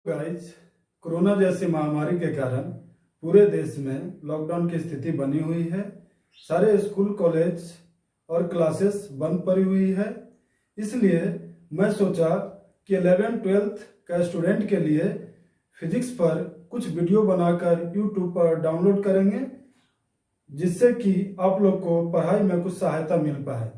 Guys, corona जैसी महामारी के कारण पूरे देश में लॉकडाउन की स्थिति बनी हुई है। सारे स्कूल कॉलेज और क्लासेस बंद पड़ी हुई है। इसलिए मैं सोचा कि 11th-12th का स्टूडेंट के लिए फिजिक्स पर कुछ वीडियो बनाकर यूट्यूब पर डाउनलोड करेंगे, जिससे कि आप लोग को पढ़ाई में कुछ सहायता मिल पाए।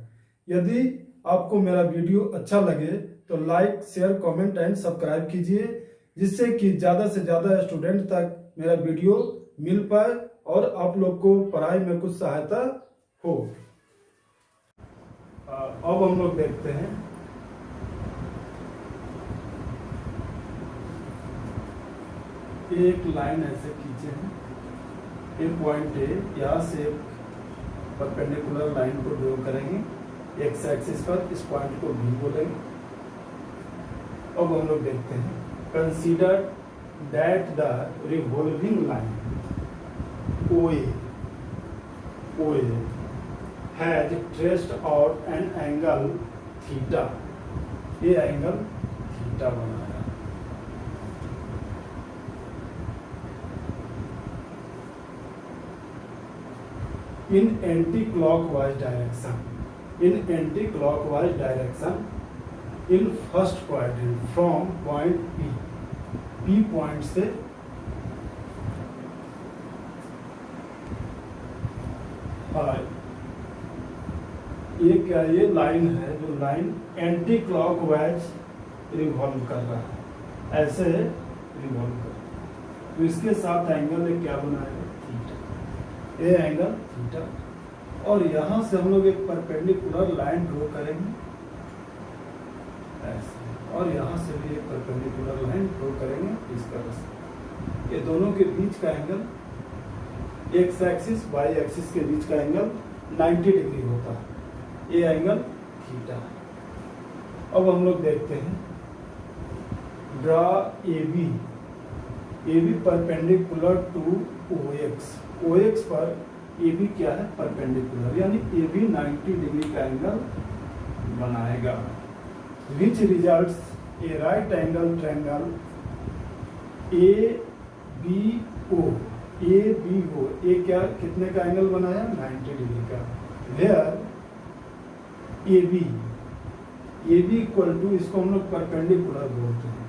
यदि आपको मेरा वीडियो अच्छा लगे तो like, share, comment and subscribe कीजिए, जिससे कि ज़्यादा से ज़्यादा स्टूडेंट तक मेरा वीडियो मिल पाए और आप लोग को पढ़ाई में कुछ सहायता हो। अब हम लोग देखते हैं। एक लाइन ऐसे खींचे हैं, एक पॉइंट है, यहाँ से एक परपेंडिकुलर लाइन को ड्रॉ करेंगे एक्स एक्सिस पर। इस पॉइंट को बी बोलेंगे। अब हम लोग देखते हैं, consider that the revolving line OA has traced out an angle theta। ये एंगल थीटा बनाया। in anti-clockwise direction in first quadrant from point P point से ये क्या, ये लाइन है जो लाइन एंटी क्लॉकवाइज रिवॉल्व कर रहा है, ऐसे रिवॉल्व कर रहा है। तो इसके साथ एंगल ये क्या बनाएगा, थीटा। ये एंगल थीटा। और यहां से हम लोग एक परपेंडिकुलर लाइन ड्रॉ करेंगे ऐसे, और यहाँ से भी एक परपेंडिकुलर लाइन ड्रॉ करेंगे इस तरह से। ये दोनों के बीच का angle X axis Y axis के बीच का एंगल 90 डिग्री होता है। ये एंगल थीटा। अब हम लोग देखते हैं, draw AB perpendicular to OX पर AB क्या है, परपेंडिकुलर, यानी AB 90 डिग्री का एंगल बनाएगा। Which results a right angle triangle ABO। ये क्या, कितने का एंगल बनाया, 90 डिग्री का। Where AB इक्वल टू, इसको हम लोग परपेंडिकुलर बोलते हैं,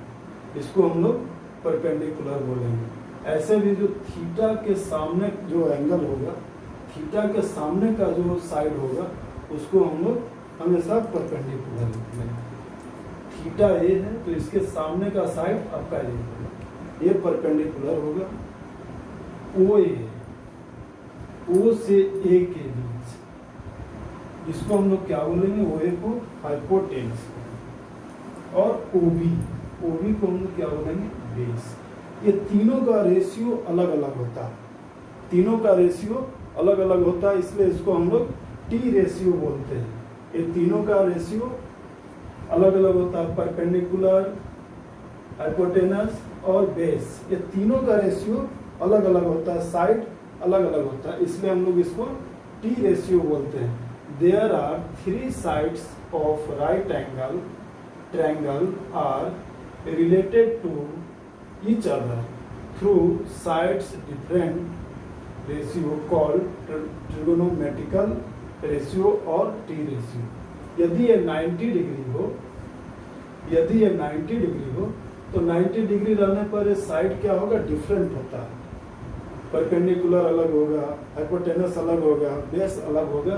इसको हम लोग परपेंडिकुलर बोलेंगे। ऐसे भी जो थीटा के सामने जो एंगल होगा, थीटा के सामने का जो साइड होगा, उसको हम लोग हमेशा परपेंडिकुलर लिखेंगे। थीटा ए है तो इसके सामने का साइड आपका ए होगा, ये परपेंडिकुलर होगा। O से A के बीच, इसको हम लोग क्या बोलेंगे, OA को हाइपोटेनस। और OB को हम लोग क्या बोलेंगे, बेस। ये तीनों का रेशियो अलग अलग होता है, तीनों का रेशियो अलग अलग होता है, इसलिए इसको हम लोग T रेशियो बोलते हैं। ये तीनों का रेशियो अलग अलग होता है, परपेंडिकुलर, हाइपोटेनस और बेस। ये तीनों का रेशियो अलग अलग होता है, साइड अलग अलग होता है, इसलिए हम लोग इसको T रेशियो बोलते हैं। There are 3 sides of right angle triangle are related to each other through sides different ratio called trigonometrical ratio और T रेशियो। यदि ये 90 डिग्री हो तो 90 डिग्री रहने पर ये साइड क्या होगा, डिफरेंट होता है। परपेंडिकुलर अलग होगा, हाइपोटेनस अलग होगा, बेस अलग होगा,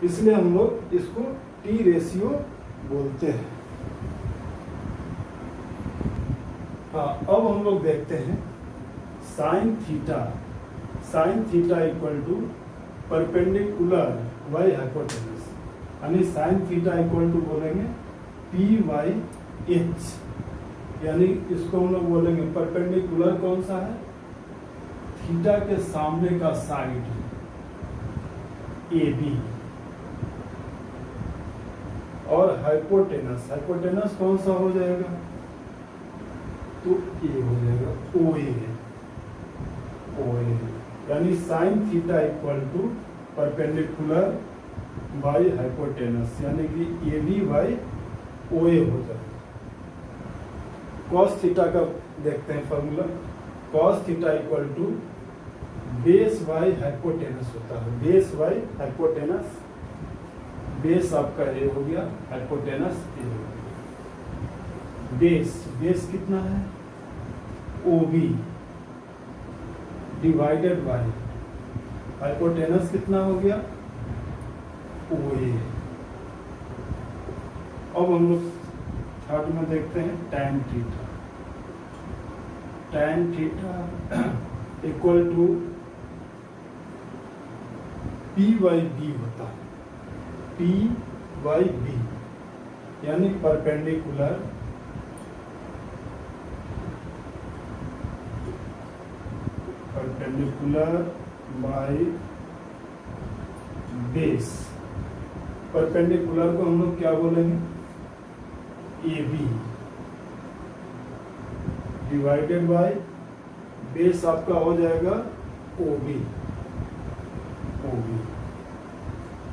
इसलिए हम लोग इसको T रेशियो बोलते हैं। हाँ, अब हम लोग देखते हैं sine theta equal to perpendicular by hypotenuse, यानी साइन थीटा इक्वल टू बोलेंगे PYH, यानी इसको हम लोग बोलेंगे परपेंडिकुलर कौन सा है, थीटा के सामने का साइड AB, और हाइपोटेनस कौन सा हो जाएगा, तो A हो जाएगा, OA, यानी sine theta equal to perpendicular by hypotenuse, यानी कि AB बाई OA हो जाए। कॉस थीटा का देखते हैं formula. Cos theta equal to base by hypotenuse होता है। बेस बाई हाइपोटेनस, बेस आपका ए हो गया, हाइपोटेनस ए हो गया। बेस कितना है, OB डिवाइडेड बाई हाइपोटेनस कितना हो गया, OA। अब हम लोग थर्ड में देखते हैं tan theta. tan theta equal to P/B होता है। P/B यानी परपेंडिकुलर बाय बेस। परपेंडिकुलर को हम लोग क्या बोलेंगे, AB डिवाइडेड बाय बेस आपका हो जाएगा OB।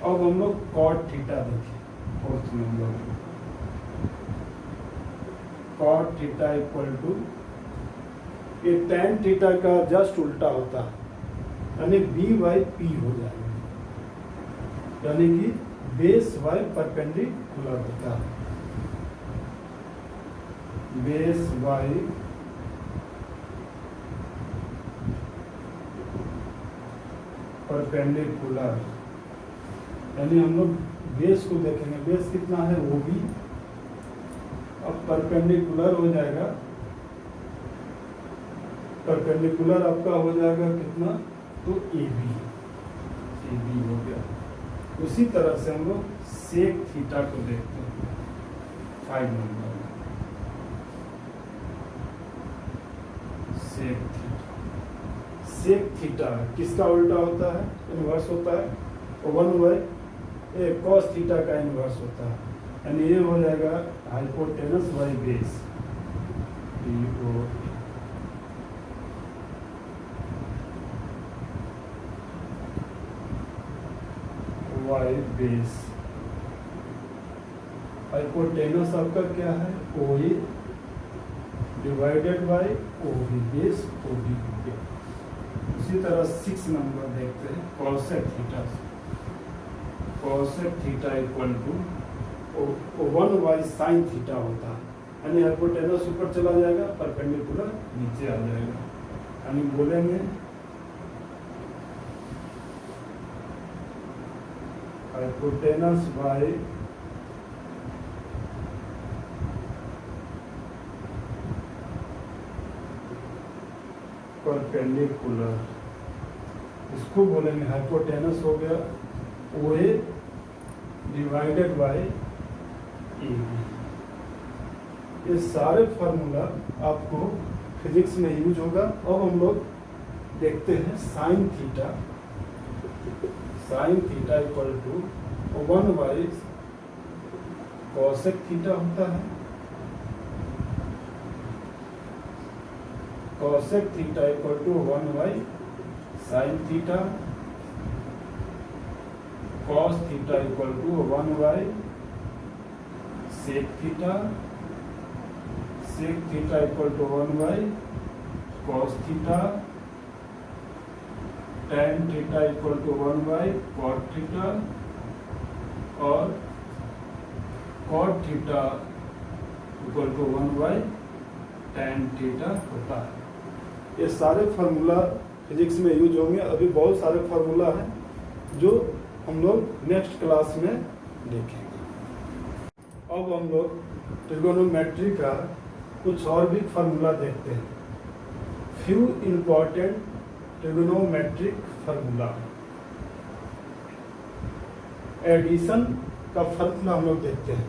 अब हम लोग कॉट थीटा देखें fourth number. Cot theta equal to, ये tan थीटा का जस्ट उल्टा होता है, यानी B/P हो जाएगा, यानी कि बेस बाय परपेंडिकुलर होता है। बेस बाय परपेंडिकुलर, यानी हम लोग बेस को देखेंगे, बेस कितना है OB, अब परपेंडिकुलर हो जाएगा, परपेंडिकुलर आपका हो जाएगा कितना, तो AB हो गया। उसी तरह से हम लोग सेक थीटा को देखते हैं 5 नंबर में। सेक थीटा किसका उल्टा होता है, इनवर्स होता है, और 1/, कॉस थीटा का इनवर्स होता है, यानी ये हो जाएगा hypotenuse by base, by base. Hypotenuse आपका क्या है, OA divided by OB, base OB हो गया। उसी तरह 6 नंबर देखते हैं cosec theta. Cosec theta equal to 1/sin theta होता है, यानी हाइपोटेनस ऊपर चला जाएगा, परपेंडिकुलर नीचे आ जाएगा, यानी बोलेंगे हाइपोटेनस बाय परपेंडिकुलर, इसको बोलेंगे हाइपोटेनस हो गया OA डिवाइडेड बाय AB। ये सारे फार्मूला आपको फिजिक्स में यूज होगा। अब हम लोग देखते हैं sine theta. Sine theta equal to 1/cosec theta होता है। cosec theta equal to 1/sin theta. cos theta equal to 1/sec theta. sec theta equal to 1/cos theta. tan theta equal to 1/cot theta और cot theta equal to 1/tan theta होता है। ये सारे formula physics में use होंगे। अभी बहुत सारे फार्मूला हैं जो हम लोग नेक्स्ट क्लास में देखेंगे। अब हम लोग ट्रिगोनोमेट्री का कुछ और भी फार्मूला देखते हैं। Few important trigonometric formula. Addition का फार्मूला हम लोग देखते हैं।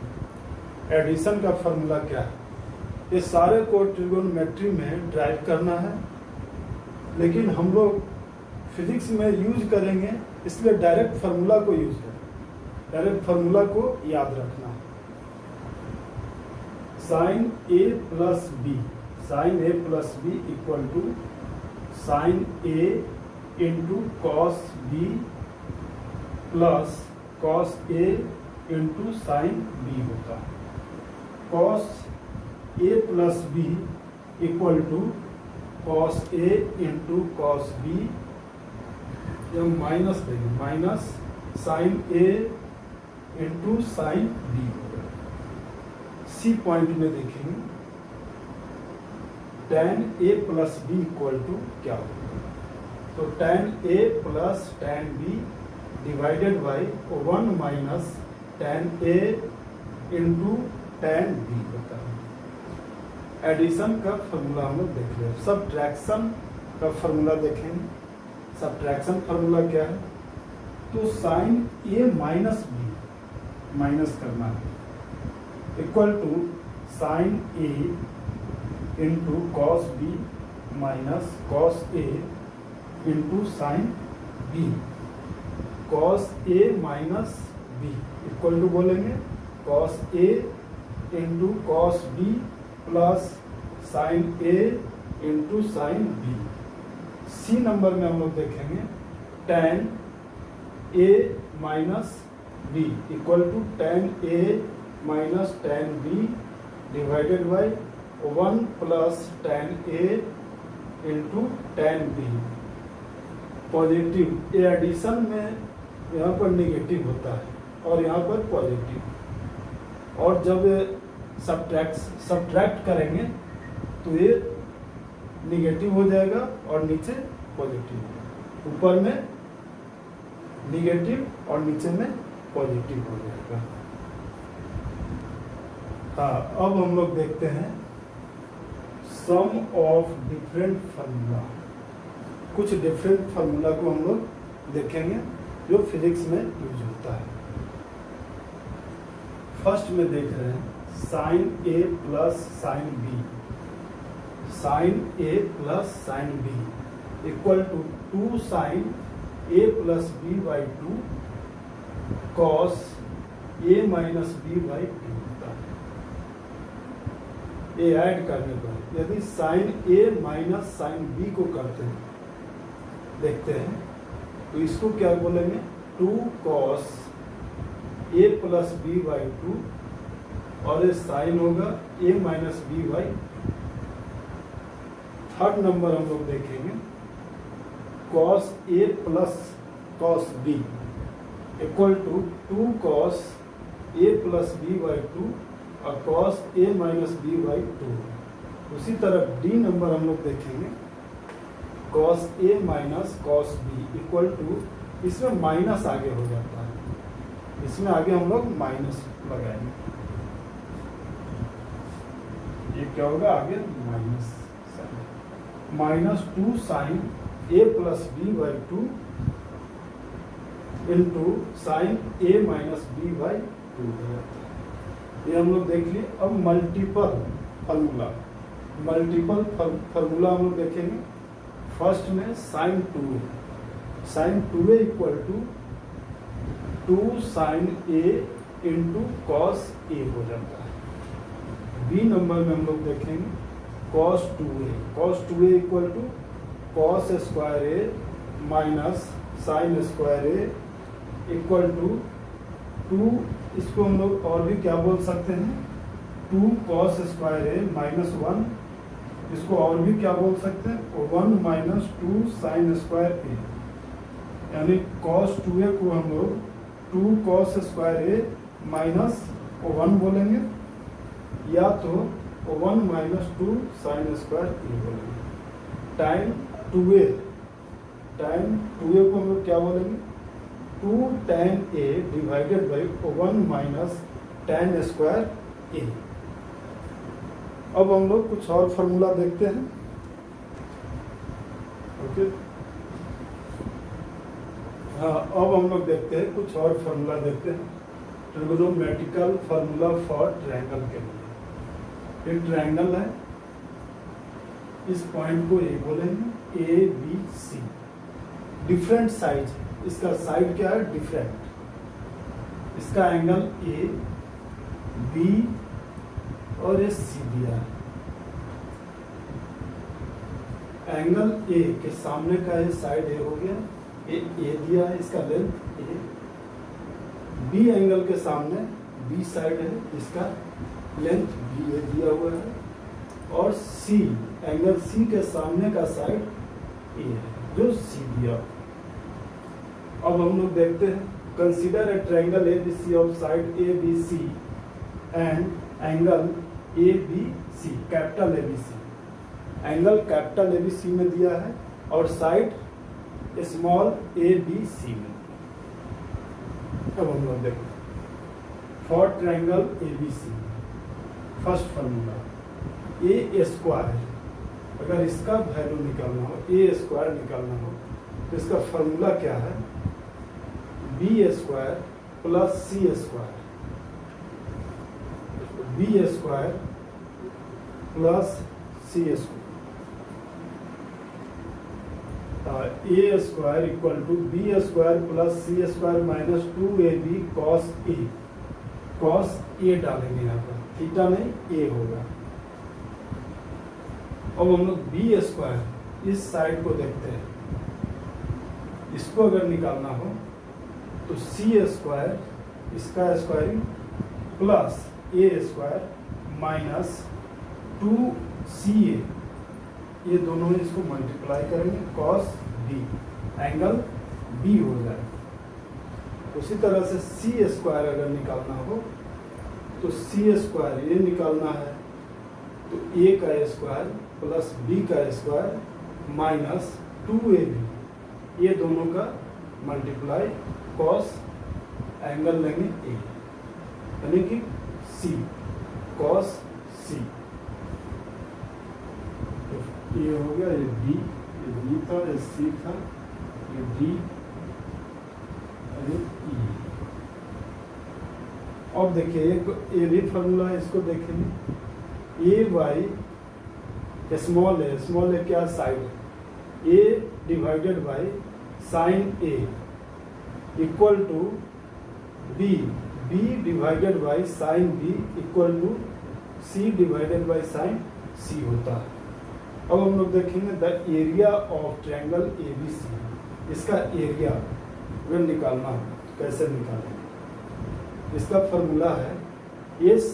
एडिशन का फार्मूला क्या है? ये सारे को ट्रिगोनोमेट्री में ड्राइव करना है, लेकिन हम लोग फिजिक्स में यूज करेंगे, इसलिए डायरेक्ट फार्मूला को यूज करें। डायरेक्ट फार्मूला को याद रखना है। Sine A plus b, sine A plus b equal to sine a into cos b plus cos a into sine b होता है। Cos a plus b equal to cos a into cos b, जब minus देंगे minus sine a into sine b. C point में देखेंगे tan A plus b equal to क्या होगा, तो tan A plus tan B divided by 1 minus tan A into tan B होता है। Addition का फॉर्मूला हम लोग देख रहे हैं। सब्ट्रैक्शन का फॉर्मूला देखेंगे। सब्ट्रैक्शन फॉर्मूला क्या है, तो साइन ए माइनस बी माइनस करना है equal to sine a into cos b minus cos a into sine b. Cos A minus b equal to बोलेंगे cos a into cos b plus sine a into sine b. C number में हम लोग देखेंगे tan a minus b equal to tan a minus tan B divided by 1 plus tan A into tan b. Positive A addition में यहाँ पर negative होता है और यहाँ पर पॉजिटिव, और जब सब्ट्रैक्ट करेंगे तो ये नेगेटिव हो जाएगा और नीचे पॉजिटिव, ऊपर में नेगेटिव और नीचे में पॉजिटिव हो जाएगा। हाँ, अब हम लोग देखते हैं सम ऑफ डिफरेंट फार्मूला। कुछ डिफरेंट फार्मूला को हम लोग देखेंगे जो फिजिक्स में यूज होता है। फर्स्ट में देख रहे हैं sine A plus sine B, sine A plus sine B equal to 2 sine A plus B by 2 cos A minus B by 2 होता है। ए ऐड करने पर यदि साइन ए माइनस साइन बी को करते हैं, देखते हैं तो इसको क्या बोलेंगे 2 cos a plus B by 2 और ये साइन होगा a minus B by. Third number हम लोग देखेंगे cos a plus cos b equal to 2 cos a plus B by 2 और cos A minus B by 2। उसी तरह डी नंबर हम लोग देखेंगे cos A minus cos b equal to, इसमें माइनस आगे हो जाता है, इसमें आगे हम लोग माइनस लगाएंगे, ये क्या होगा आगे minus minus 2 sine A plus B by 2 into sine A minus B by 2 हो जाता है। ये हम लोग देख लिए। अब मल्टीपल फार्मूला, मल्टीपल फार्मूला हम लोग देखेंगे। फर्स्ट में sine two a, sine two a equal to 2 sine a into cos a हो जाता है। बी नंबर में हम लोग देखेंगे cos two a, cos two a equal to cos square a minus sine square a equal to 2, इसको हम लोग और भी क्या बोल सकते हैं 2 कॉस स्क्वायर ए माइनस 1, इसको और भी क्या बोल सकते हैं 1 माइनस 2 साइन स्क्वायर ए, यानी कॉस 2a को हम लोग 2 कॉस स्क्वायर ए माइनस 1 बोलेंगे या तो 1 माइनस 2 साइन स्क्वायर ए बोलेंगे। टाइम 2a, टाइम 2a को हम लोग क्या बोलेंगे 2 tan a divided by 1 minus tan square a. अब हम लोग कुछ और फार्मूला देखते हैं। ओके, हाँ, अब हम लोग देखते हैं कुछ और फार्मूला देखते हैं। ट्रिगोनोमेट्रिकल फार्मूला फॉर ट्रायंगल के लिए। एक ट्रायंगल है, इस पॉइंट को ए बोलेंगे, A B C, different side, इसका साइड क्या है डिफरेंट, इसका एंगल ए बी और ये सी दिया है। एंगल ए के सामने का ये साइड ए हो गया, ए दिया है, इसका लेंथ ए। बी एंगल के सामने बी साइड है, इसका लेंथ बी ए दिया हुआ है। और सी, एंगल सी के सामने का साइड ए है जो सी दिया। अब हम लोग देखते हैं, consider a triangle ABC of side ABC and angle ABC, capital ABC। Angle capital ABC में दिया है और साइड स्मॉल ABC में। अब हम लोग देखते हैं for triangle ABC, first formula A square, अगर इसका वैल्यू निकालना हो, ए स्क्वायर निकालना हो तो इसका फार्मूला क्या है, b square plus c square, b square plus c square, a square equal to b square plus c square minus 2ab cos a, cos a डालेंगे यहाँ पर, थीटा नहीं ए होगा। अब हम लोग बी स्क्वायर इस साइड को देखते हैं, इसको अगर निकालना हो तो सी स्क्वायर, इसका स्क्वायरिंग प्लस ए स्क्वायर माइनस 2ca, ये दोनों इसको मल्टीप्लाई करेंगे, कॉस बी, एंगल बी हो जाए। उसी तरह से सी स्क्वायर अगर निकालना हो तो सी स्क्वायर ये निकालना है तो ए का स्क्वायर प्लस बी का स्क्वायर माइनस 2ab, ये दोनों का मल्टीप्लाई, कॉस एंगल लेंगे ए, यानी कि सी, कॉस सी। ये हो गया, ये बी था, ये सी था, ये डी, ई। अब देखिए ये भी फार्मूला है, इसको देखेंगे, ए वाई स्मॉल है क्या, side a divided by sine a equal to b divided by sine B equal to c divided by sine c होता है। अब हम लोग देखेंगे the area of triangle ABC, इसका एरिया अगर निकालना हो कैसे निकालेंगे, इसका फॉर्मूला है एस,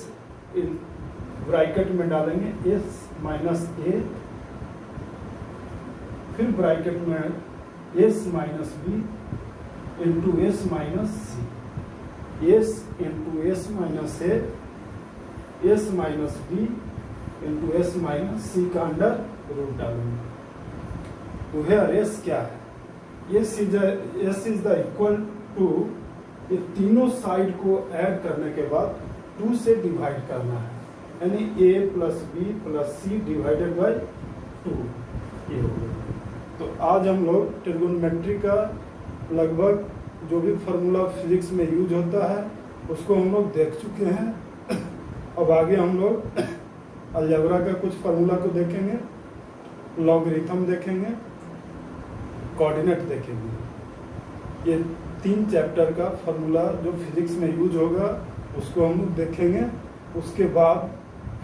ब्रैकेट में डालेंगे एस माइनस ए, फिर ब्रैकेट में s minus b into s minus c, s into s minus a, s minus b into s minus c का अंडर रूट डालेंगे। तो हेयर एस क्या है, s is the equal to, ये तीनों side को ऐड करने के बाद 2 से डिवाइड करना है, यानी a plus B plus C divided by 2, ये हो गया। तो आज हम लोग ट्रिगोनोमेट्री का लगभग जो भी फार्मूला फिजिक्स में यूज होता है उसको हम लोग देख चुके हैं। अब आगे हम लोग अलजेब्रा का कुछ फार्मूला को देखेंगे, लॉगरिथम देखेंगे, कोऑर्डिनेट देखेंगे। ये 3 चैप्टर का फार्मूला जो फिजिक्स में यूज होगा उसको हम लोग देखेंगे। उसके बाद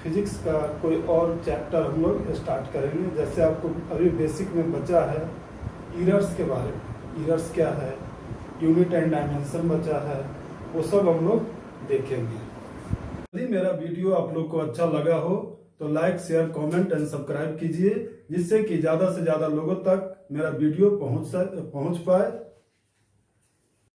फिजिक्स का कोई और चैप्टर हम लोग स्टार्ट करेंगे। जैसे आपको अभी बेसिक में बचा है इरर्स के बारे में, इरर्स क्या है, यूनिट एंड डायमेंशन बचा है, वो सब हम लोग देखेंगे। यदि मेरा वीडियो आप लोग को अच्छा लगा हो तो like, share, comment and subscribe कीजिए, जिससे कि ज़्यादा से ज़्यादा लोगों तक मेरा वीडियो पहुंच पाए।